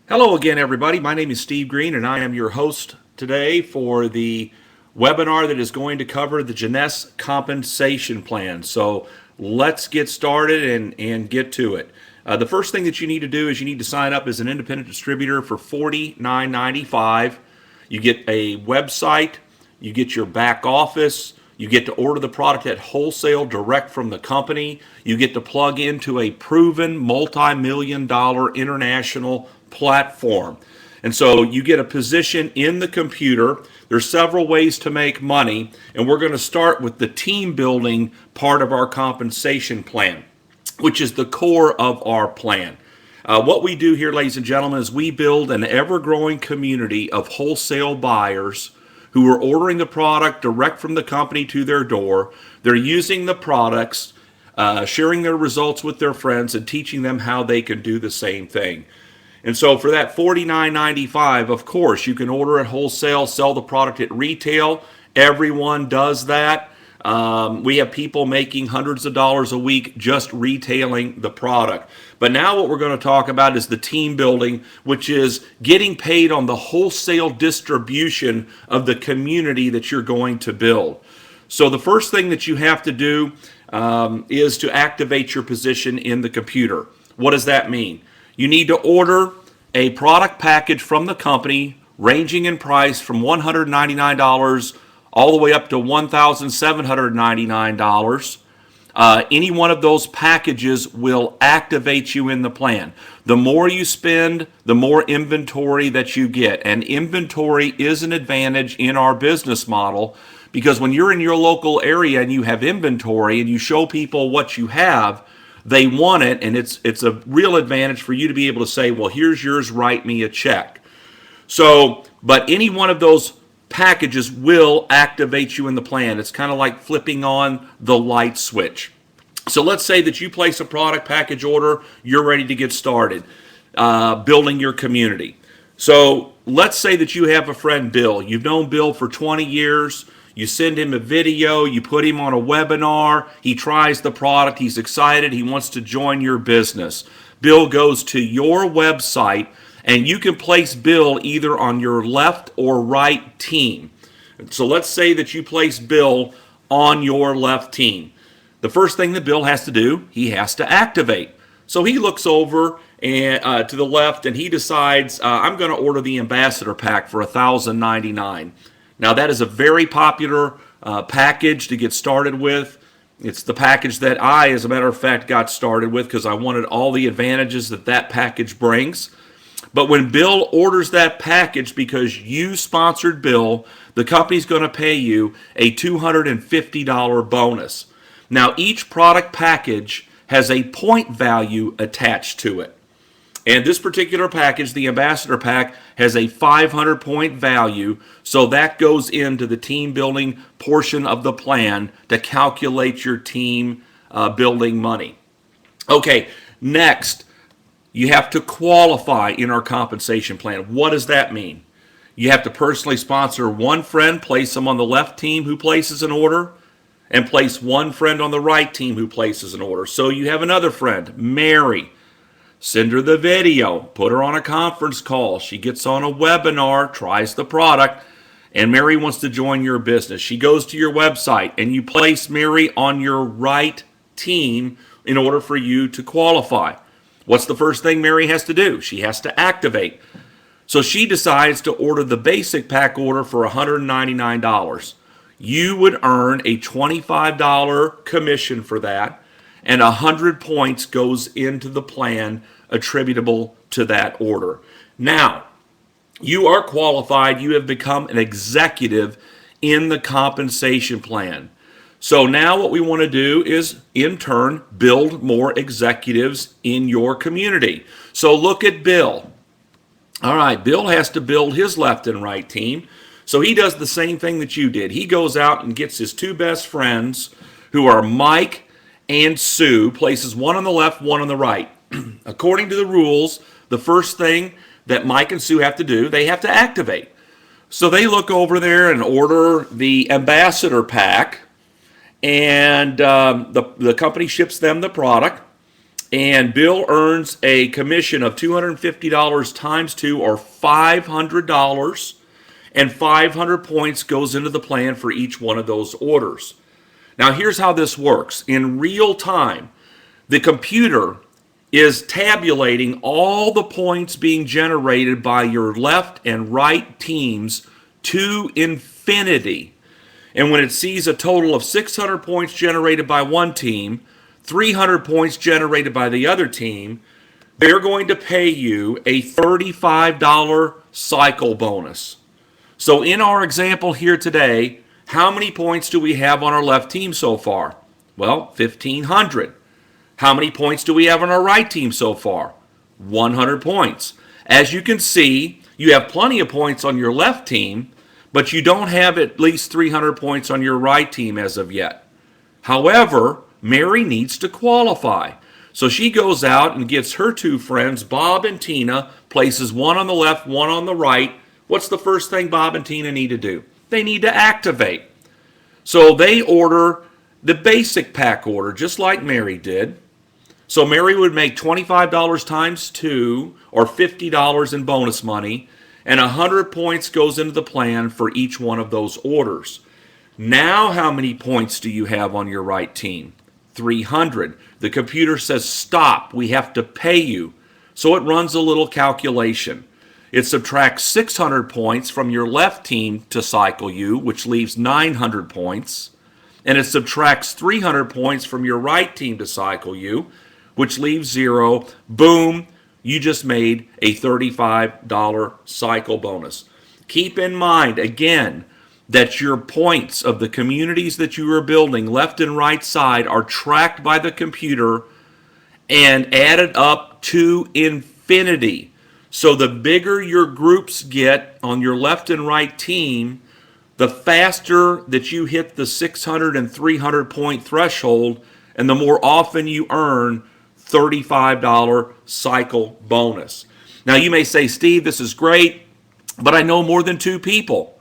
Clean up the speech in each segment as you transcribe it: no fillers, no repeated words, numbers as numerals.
Hello again, everybody. My name is Steve Green, and I am your host today for the webinar that is going to cover the Jeunesse compensation plan. So let's get started and get to it. The first thing that you need to do is you need to sign up as an independent distributor for $49.95. You get a website, you get your back office, you get to order the product at wholesale direct from the company. You get to plug into a proven multi-million dollar international platform. And so you get a position in the computer. There's several ways to make money, and we're going to start with the team building part of our compensation plan, which is the core of our plan. What we do here, ladies and gentlemen, is we build an ever-growing community of wholesale buyers who are ordering the product direct from the company to their door. They're using the products, sharing their results with their friends, and teaching them how they can do the same thing. And so for that $49.95, of course, you can order at wholesale, sell the product at retail. Everyone does that. We have people making hundreds of dollars a week just retailing the product. But now what we're going to talk about is the team building, which is getting paid on the wholesale distribution of the community that you're going to build. So the first thing that you have to do is to activate your position in the computer. What does that mean? You need to order a product package from the company ranging in price from $199 all the way up to $1,799. Any one of those packages will activate you in the plan. The more you spend, the more inventory that you get. And inventory is an advantage in our business model because when you're in your local area and you have inventory and you show people what you have, they want it, and it's a real advantage for you to be able to say, well, here's yours, write me a check. So, but any one of those packages will activate you in the plan. It's kind of like flipping on the light switch. So let's say that you place a product package order, you're ready to get started building your community. So let's say that you have a friend, Bill. You've known Bill for 20 years. You send him a video, you put him on a webinar, he tries the product, he's excited, he wants to join your business. Bill goes to your website, and you can place Bill either on your left or right team. So let's say that you place Bill on your left team. The first thing that Bill has to do, he has to activate. So he looks over to the left and he decides, I'm going to order the Ambassador Pack for $1,099. Now that is a very popular package to get started with. It's the package that I, as a matter of fact, got started with because I wanted all the advantages that that package brings. But when Bill orders that package because you sponsored Bill, the company's going to pay you a $250 bonus. Now each product package has a point value attached to it. And this particular package, the Ambassador Pack, has a 500-point value, so that goes into the team building portion of the plan to calculate your team building money. Okay, next, you have to qualify in our compensation plan. What does that mean? You have to personally sponsor one friend, place them on the left team who places an order, and place one friend on the right team who places an order. So you have another friend, Mary. Send her the video, put her on a conference call. She gets on a webinar, tries the product, and Mary wants to join your business. She goes to your website, and you place Mary on your right team in order for you to qualify. What's the first thing Mary has to do? She has to activate. So she decides to order the basic pack order for $199. You would earn a $25 commission for that, and 100 points goes into the plan attributable to that order. Now, you are qualified. You have become an executive in the compensation plan. So now what we want to do is, in turn, build more executives in your community. So look at Bill. All right, Bill has to build his left and right team. So he does the same thing that you did. He goes out and gets his two best friends, who are Mike and Sue, places one on the left, one on the right. According to the rules, the first thing that Mike and Sue have to do, they have to activate. So they look over there and order the Ambassador Pack, and the company ships them the product. And Bill earns a commission of $250 times 2, or $500. And 500 points goes into the plan for each one of those orders. Now, here's how this works. In real time, the computer is tabulating all the points being generated by your left and right teams to infinity. And when it sees a total of 600 points generated by one team, 300 points generated by the other team, they're going to pay you a $35 cycle bonus. So in our example here today, how many points do we have on our left team so far? Well, 1,500. How many points do we have on our right team so far? 100 points. As you can see, you have plenty of points on your left team, but you don't have at least 300 points on your right team as of yet. However, Mary needs to qualify. So she goes out and gets her two friends, Bob and Tina, places one on the left, one on the right. What's the first thing Bob and Tina need to do? They need to activate. So they order the basic pack order, just like Mary did. So Mary would make $25 times 2, or $50 in bonus money, and 100 points goes into the plan for each one of those orders. Now how many points do you have on your right team? 300. The computer says, stop, we have to pay you. So it runs a little calculation. It subtracts 600 points from your left team to cycle you, which leaves 900 points. And it subtracts 300 points from your right team to cycle you, which leaves 0. Boom, you just made a $35 cycle bonus. Keep in mind, again, that your points of the communities that you are building, left and right side, are tracked by the computer and added up to infinity. So the bigger your groups get on your left and right team, the faster that you hit the 600 and 300 point threshold, and the more often you earn $35 cycle bonus. Now you may say, Steve, this is great, but I know more than 2 people.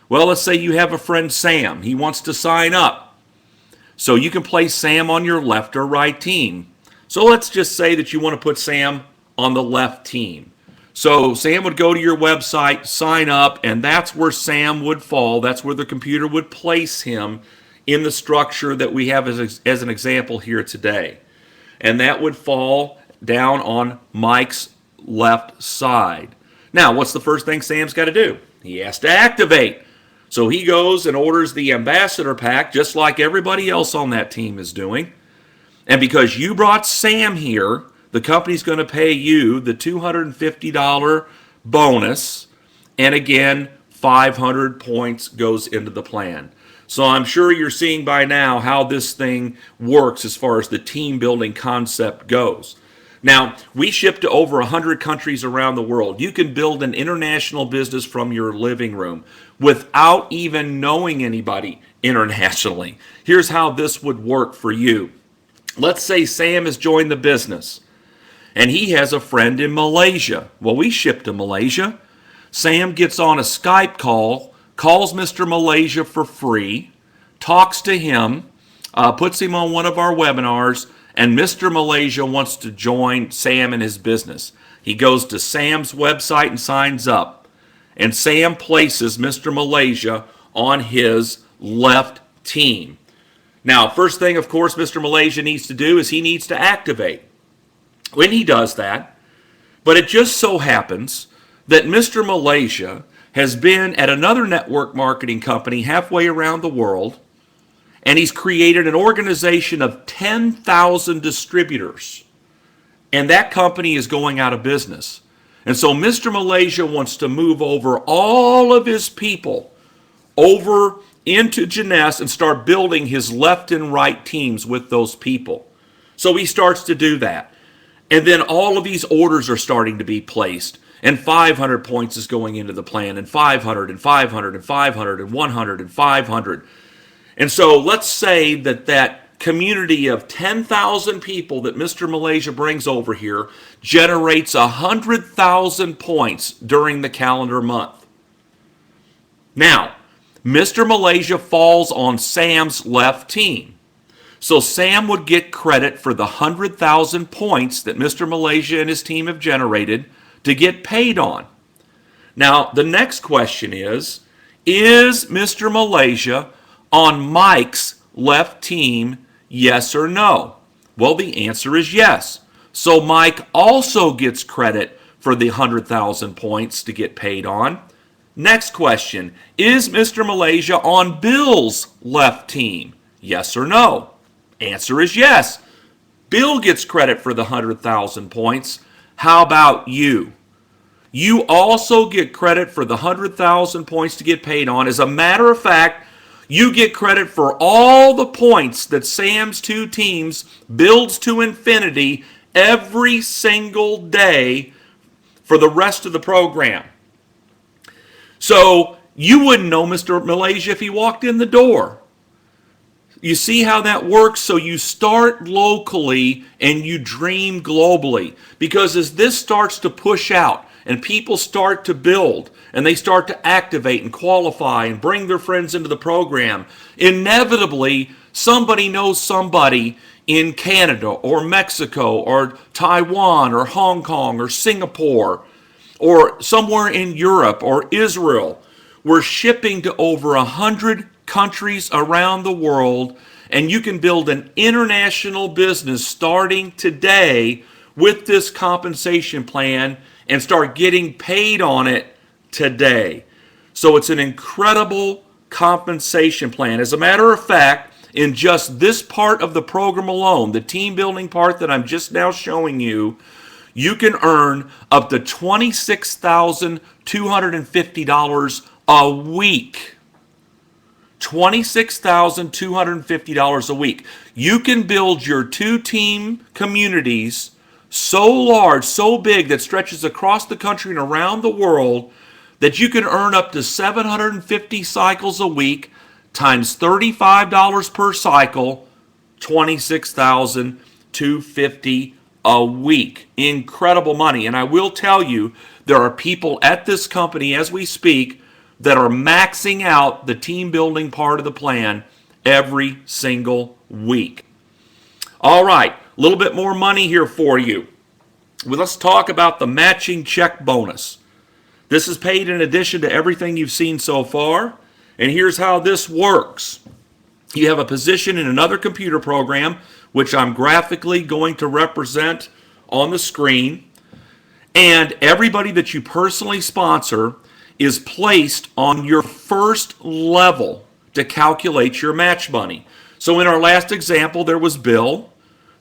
Well, let's say you have a friend, Sam. He wants to sign up. So you can place Sam on your left or right team. So let's just say that you want to put Sam on the left team. So Sam would go to your website, sign up, and that's where Sam would fall. That's where the computer would place him in the structure that we have as an example here today. And that would fall down on Mike's left side. Now, what's the first thing Sam's got to do? He has to activate. So he goes and orders the ambassador pack, just like everybody else on that team is doing. And because you brought Sam here, the company's going to pay you the $250 bonus. And again, 500 points goes into the plan. So I'm sure you're seeing by now how this thing works as far as the team building concept goes. Now, we ship to over 100 countries around the world. You can build an international business from your living room without even knowing anybody internationally. Here's how this would work for you. Let's say Sam has joined the business and he has a friend in Malaysia. Well, we ship to Malaysia. Sam gets on a Skype call, calls Mr. Malaysia for free, talks to him, puts him on one of our webinars, and Mr. Malaysia wants to join Sam in his business. He goes to Sam's website and signs up. And Sam places Mr. Malaysia on his left team. Now, first thing, of course, Mr. Malaysia needs to do is he needs to activate. When he does that, but it just so happens that Mr. Malaysia has been at another network marketing company halfway around the world, and he's created an organization of 10,000 distributors. And that company is going out of business. And so Mr. Malaysia wants to move over all of his people over into Jeunesse and start building his left and right teams with those people. So he starts to do that. And then all of these orders are starting to be placed. And 500 points is going into the plan, and 500, and 500, and 500, and 100, and 500. And so let's say that community of 10,000 people that Mr. Malaysia brings over here generates 100,000 points during the calendar month. Now, Mr. Malaysia falls on Sam's left team. So Sam would get credit for the 100,000 points that Mr. Malaysia and his team have generated to get paid on. Now, the next question is Mr. Malaysia on Mike's left team, yes or no? Well, the answer is yes. So Mike also gets credit for the 100,000 points to get paid on. Next question, is Mr. Malaysia on Bill's left team? Yes or no? Answer is yes. Bill gets credit for the 100,000 points. How about you? You also get credit for the 100,000 points to get paid on. As a matter of fact, you get credit for all the points that Sam's two teams builds to infinity every single day for the rest of the program. So you wouldn't know Mr. Malaysia if he walked in the door. You see how that works? So you start locally and you dream globally. Because as this starts to push out and people start to build and they start to activate and qualify and bring their friends into the program, inevitably somebody knows somebody in Canada or Mexico or Taiwan or Hong Kong or Singapore or somewhere in Europe or Israel. We're shipping to over 100 countries around the world, and you can build an international business starting today with this compensation plan and start getting paid on it today. So it's an incredible compensation plan. As a matter of fact, in just this part of the program alone, the team building part that I'm just now showing you, you can earn up to $26,250 a week. $26,250 a week. You can build your two-team communities so large, so big, that stretches across the country and around the world that you can earn up to 750 cycles a week times $35 per cycle, $26,250 a week. Incredible money. And I will tell you, there are people at this company as we speak that are maxing out the team building part of the plan every single week. All right, a little bit more money here for you. Well, let's talk about the matching check bonus. This is paid in addition to everything you've seen so far. And here's how this works. You have a position in another computer program, which I'm graphically going to represent on the screen. And everybody that you personally sponsor is placed on your first level to calculate your match money. So in our last example, there was Bill,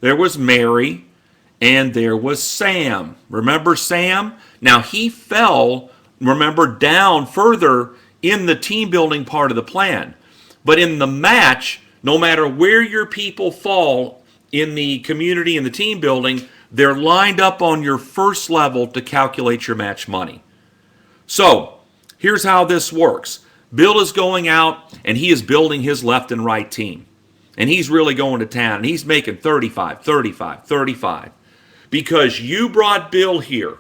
there was Mary, and there was Sam. Remember Sam? Now he fell, remember, down further in the team building part of the plan. But in the match, no matter where your people fall in the community and the team building, they're lined up on your first level to calculate your match money. So here's how this works. Bill is going out and he is building his left and right team. And he's really going to town. And he's making 35, 35, 35. Because you brought Bill here,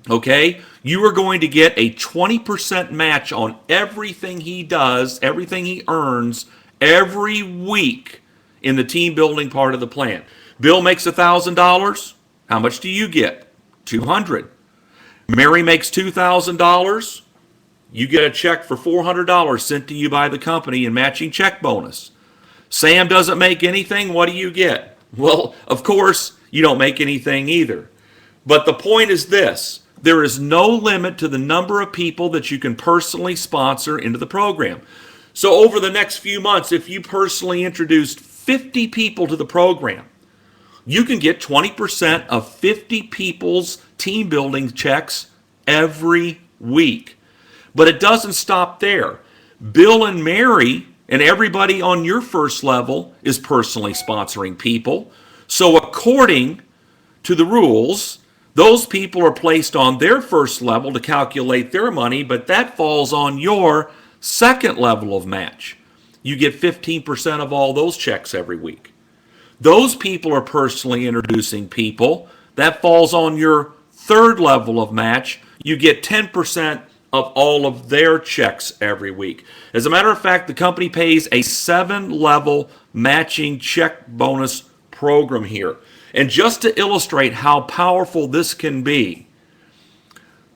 okay, you are going to get a 20% match on everything he does, everything he earns every week in the team building part of the plan. Bill makes $1,000. How much do you get? $200. Mary makes $2,000. You get a check for $400 sent to you by the company in matching check bonus. Sam doesn't make anything. What do you get? Well, of course, you don't make anything either. But the point is this. There is no limit to the number of people that you can personally sponsor into the program. So over the next few months, if you personally introduced 50 people to the program, you can get 20% of 50 people's team building checks every week. But it doesn't stop there. Bill and Mary and everybody on your first level is personally sponsoring people. So according to the rules, those people are placed on their first level to calculate their money, but that falls on your second level of match. You get 15% of all those checks every week. Those people are personally introducing people. That falls on your third level of match. You get 10% of all of their checks every week. As a matter of fact, the company pays a 7-level matching check bonus program here. And just to illustrate how powerful this can be,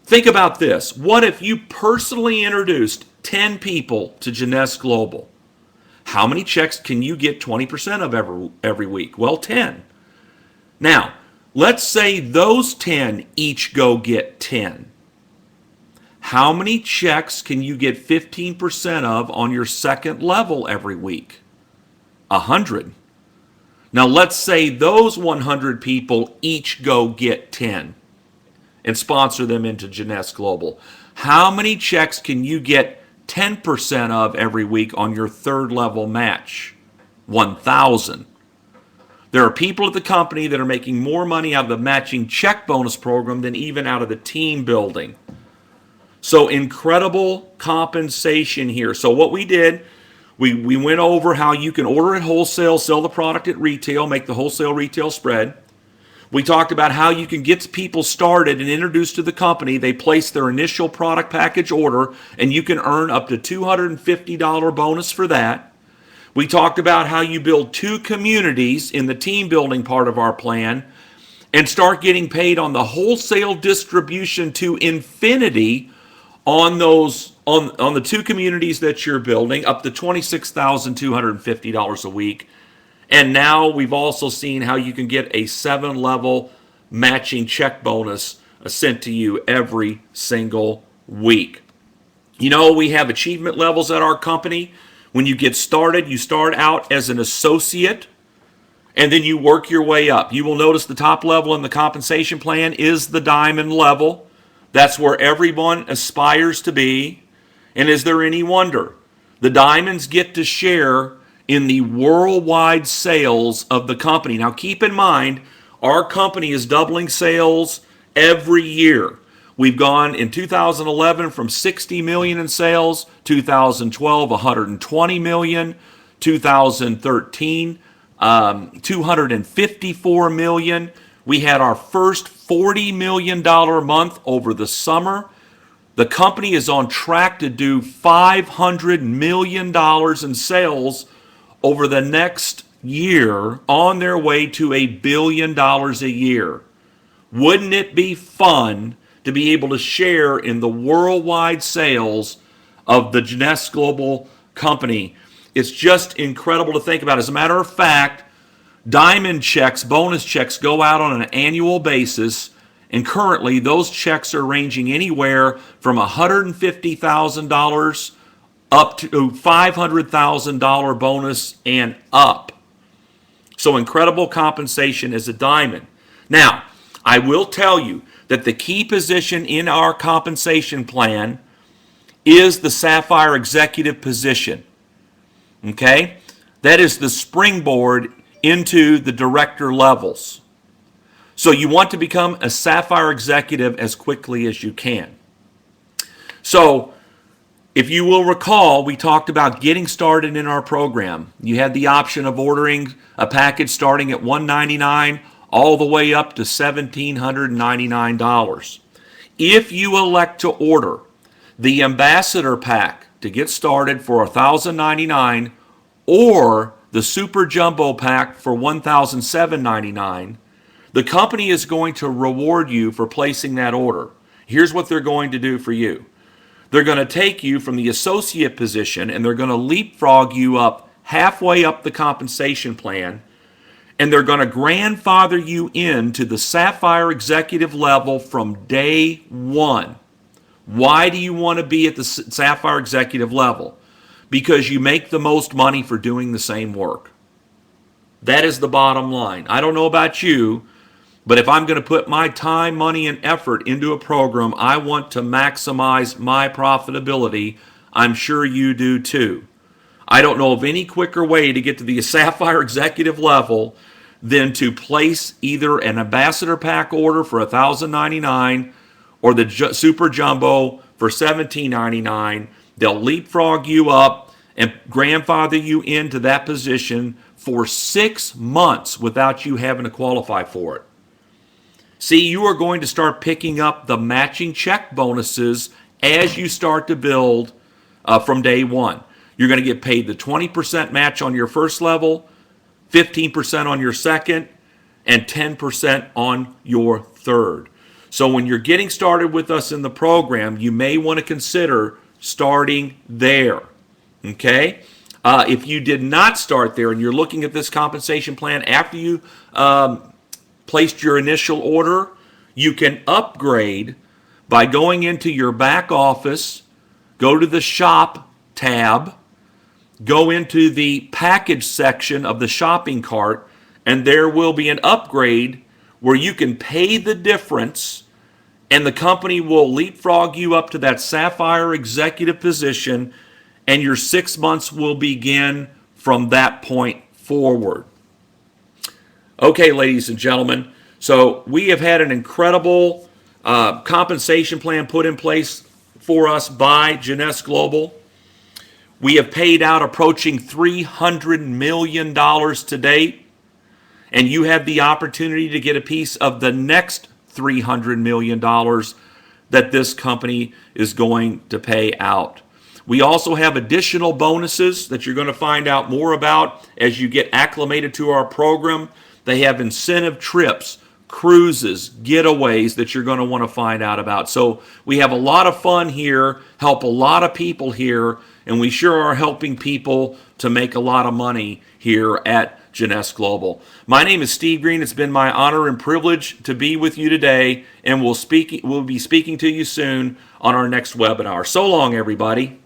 think about this. What if you personally introduced 10 people to Jeunesse Global? How many checks can you get 20% of every week? Well, 10. Now, let's say those 10 each go get 10. How many checks can you get 15% of on your second level every week? 100. Now, let's say those 100 people each go get 10 and sponsor them into Jeunesse Global. How many checks can you get 10% of every week on your third level match? 1,000. There are people at the company that are making more money out of the matching check bonus program than even out of the team building. So incredible compensation here. So what we did, we went over how you can order at wholesale, sell the product at retail, make the wholesale retail spread. We talked about how you can get people started and introduced to the company. They place their initial product package order, and you can earn up to $250 bonus for that. We talked about how you build 2 communities in the team building part of our plan and start getting paid on the wholesale distribution to infinity on those on the 2 communities that you're building, up to $26,250 a week. And now we've also seen how you can get a 7-level matching check bonus sent to you every single week. You know, we have achievement levels at our company. When you get started, you start out as an associate, and then you work your way up. You will notice the top level in the compensation plan is the diamond level. That's where everyone aspires to be. And is there any wonder? The diamonds get to share in the worldwide sales of the company. Now keep in mind, our company is doubling sales every year. We've gone in 2011 from 60 million in sales, 2012 120 million, 2013 254 million. We had our first $40 million month over the summer. The company is on track to do $500 million in sales over the next year, on their way to $1 billion a year. Wouldn't it be fun to be able to share in the worldwide sales of the Jeunesse Global company? It's just incredible to think about. As a matter of fact, diamond checks, bonus checks, go out on an annual basis, and currently those checks are ranging anywhere from $150,000 up to $500,000 bonus and up. So incredible compensation as a diamond. Now, I will tell you that the key position in our compensation plan is the Sapphire Executive position. Okay? That is the springboard into the director levels. So you want to become a Sapphire Executive as quickly as you can. So if you will recall, we talked about getting started in our program. You had the option of ordering a package starting at $199 all the way up to $1,799. If you elect to order the Ambassador Pack to get started for $1,099 or the Super Jumbo Pack for $1,799, the company is going to reward you for placing that order. Here's what they're going to do for you. They're going to take you from the associate position and they're going to leapfrog you up halfway up the compensation plan, and they're going to grandfather you into the Sapphire Executive level from day one. Why do you want to be at the Sapphire Executive level? Because you make the most money for doing the same work. That is the bottom line. I don't know about you, but if I'm going to put my time, money, and effort into a program, I want to maximize my profitability. I'm sure you do too. I don't know of any quicker way to get to the Sapphire Executive level than to place either an Ambassador Pack order for $1,099 or the Super Jumbo for $1,799. They'll leapfrog you up and grandfather you into that position for 6 months without you having to qualify for it. See, you are going to start picking up the matching check bonuses as you start to build from day one. You're going to get paid the 20% match on your first level, 15% on your second, and 10% on your third. So when you're getting started with us in the program, you may want to consider starting there. Okay? If you did not start there and you're looking at this compensation plan after you placed your initial order, you can upgrade by going into your back office, go to the shop tab, go into the package section of the shopping cart, and there will be an upgrade where you can pay the difference and the company will leapfrog you up to that Sapphire executive position, and your 6 months will begin from that point forward. Okay, ladies and gentlemen, so we have had an incredible compensation plan put in place for us by Jeunesse Global. We have paid out approaching $300 million to date, and you have the opportunity to get a piece of the next $300 million that this company is going to pay out. We also have additional bonuses that you're going to find out more about as you get acclimated to our program. They have incentive trips, cruises, getaways that you're going to want to find out about. So we have a lot of fun here, help a lot of people here, and we sure are helping people to make a lot of money here at Jeunesse Global. My name is Steve Green. It's been my honor and privilege to be with you today, and we'll be speaking to you soon on our next webinar. So long, everybody.